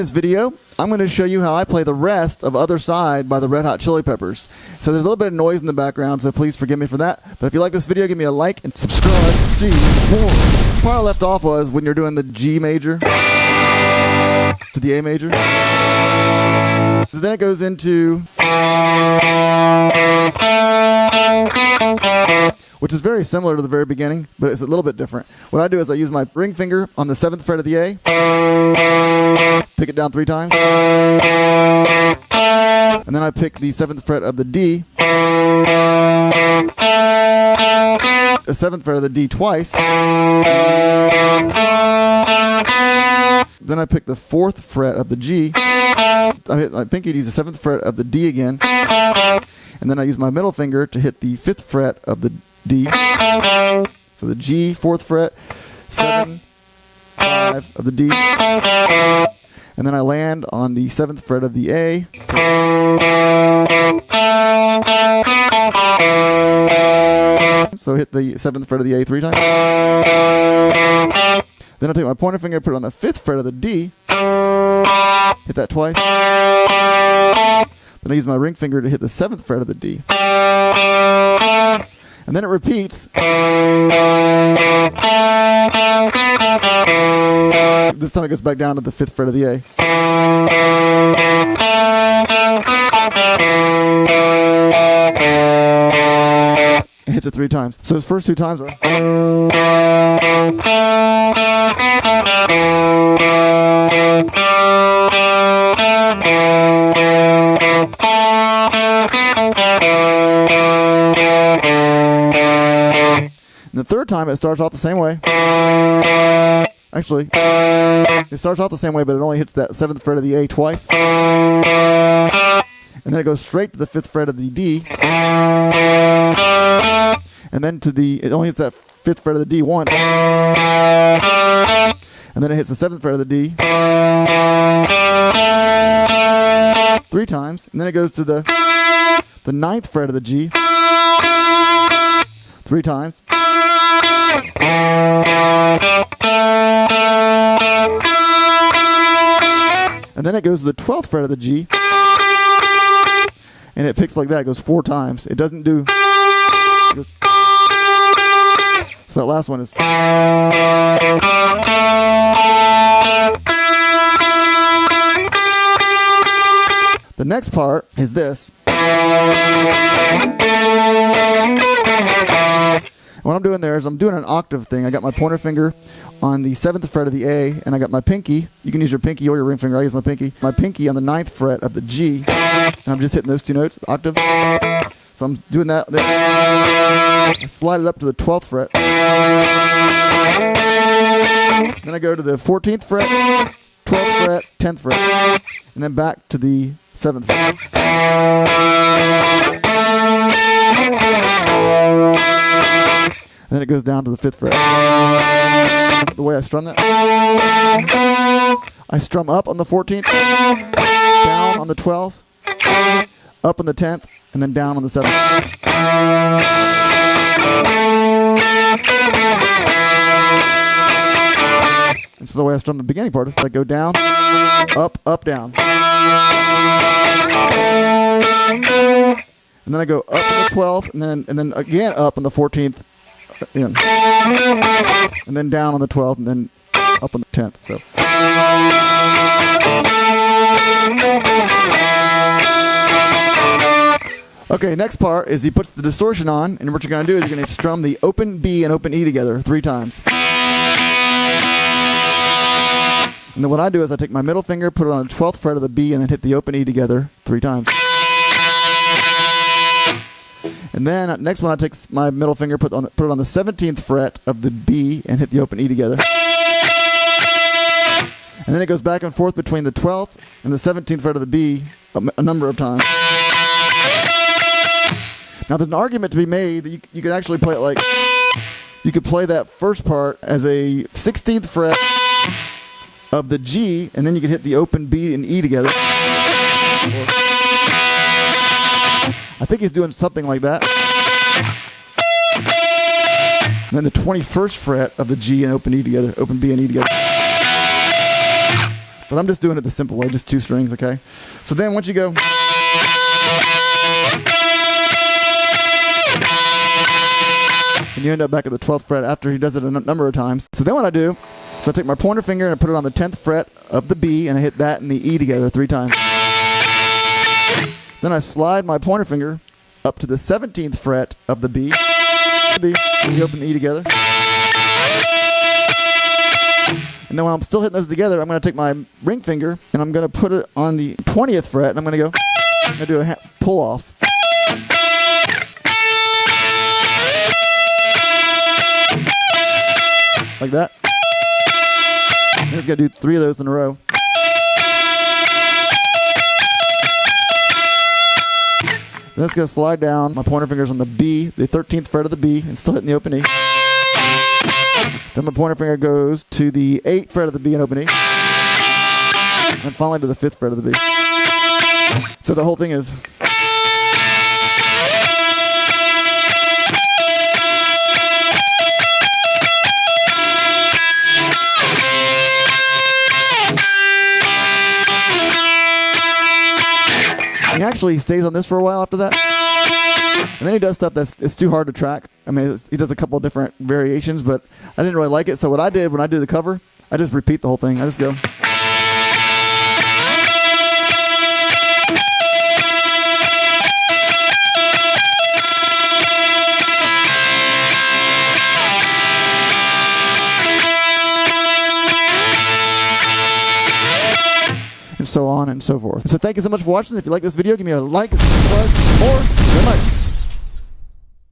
this video, I'm going to show you how I play the rest of Otherside by the Red Hot Chili Peppers. So there's a little bit of noise in the background, so please forgive me for that. But if you like this video, give me a like and subscribe to see more. The part I left off was when you're doing the G major to the A major. Then it goes into, which is very similar to the very beginning, but it's a little bit different. What I do is I use my ring finger on the 7th fret of the A, pick it down 3 times, and then I pick the 7th fret of the D, the 7th fret of the D twice, then I pick the 4th fret of the G, I hit my pinky to use the 7th fret of the D again, and then I use my middle finger to hit the 5th fret of the D. So the G, 4th fret, 7, 5 of the D. And then I land on the 7th fret of the A. So hit the 7th fret of the A 3 times. Then I take my pointer finger, put it on the 5th fret of the D. Hit that twice. Then I use my ring finger to hit the 7th fret of the D. And then it repeats. This time it goes back down to the 5th fret of the A. It hits it 3 times. So those first 2 times are. And the third time it starts off the same way. Actually, it starts off the same way, but it only hits that 7th fret of the A twice. And then it goes straight to the 5th fret of the D. And then it only hits that 5th fret of the D once. And then it hits the 7th fret of the D 3 times. And then it goes to the 9th fret of the G 3 times. And then it goes to the 12th fret of the G, and it picks like that. It goes 4 times. It doesn't do. It goes, so that last one is. The next part is this. What I'm doing there is I'm doing an octave thing. I got my pointer finger on the 7th fret of the A, and I got my pinky. You can use your pinky or your ring finger. I use my pinky. My pinky on the 9th fret of the G, and I'm just hitting those 2 notes, the octaves. So I'm doing that. I slide it up to the 12th fret. Then I go to the 14th fret, 12th fret, 10th fret, and then back to the 7th fret. And then it goes down to the 5th fret. The way I strum that, I strum up on the 14th, down on the 12th, up on the 10th, and then down on the 7th. And so the way I strum the beginning part is I go down, up, up, down. And then I go up on the 12th, and then again up on the 14th. In. And then down on the 12th, and then up on the 10th. So. Okay, next part is he puts the distortion on, and what you're going to do is you're going to strum the open B and open E together 3 times. And then what I do is I take my middle finger, put it on the 12th fret of the B, and then hit the open E together 3 times. And then next one I take my middle finger, put it on the 17th fret of the B, and hit the open E together. And then it goes back and forth between the 12th and the 17th fret of the B a number of times. Now there's an argument to be made that you could actually play it like, you could play that first part as a 16th fret of the G, and then you could hit the open B and E together. I think he's doing something like that. And then the 21st fret of the G and open E together, open B and E together. But I'm just doing it the simple way, just 2 strings, okay? So then once you go, and you end up back at the 12th fret after he does it a number of times. So then what I do is I take my pointer finger and I put it on the 10th fret of the B, and I hit that and the E together 3 times. Then I slide my pointer finger up to the 17th fret of the B, and you open the E together. And then when I'm still hitting those together, I'm going to take my ring finger and I'm going to put it on the 20th fret, and I'm going to go, I'm going to do a pull off. Like that. And it's going to do 3 of those in a row. Then it's going to slide down. My pointer finger's on the B, the 13th fret of the B, and still hitting the open E. Then my pointer finger goes to the 8th fret of the B and open E. And finally to the 5th fret of the B. So the whole thing is. He actually stays on this for a while after that. And then he does stuff it's too hard to track. I mean, he does a couple of different variations, but I didn't really like it. So what I did when I did the cover, I just repeat the whole thing. I just go. And so on and so forth. So thank you so much for watching. If you like this video, give me a like, subscribe, or very much.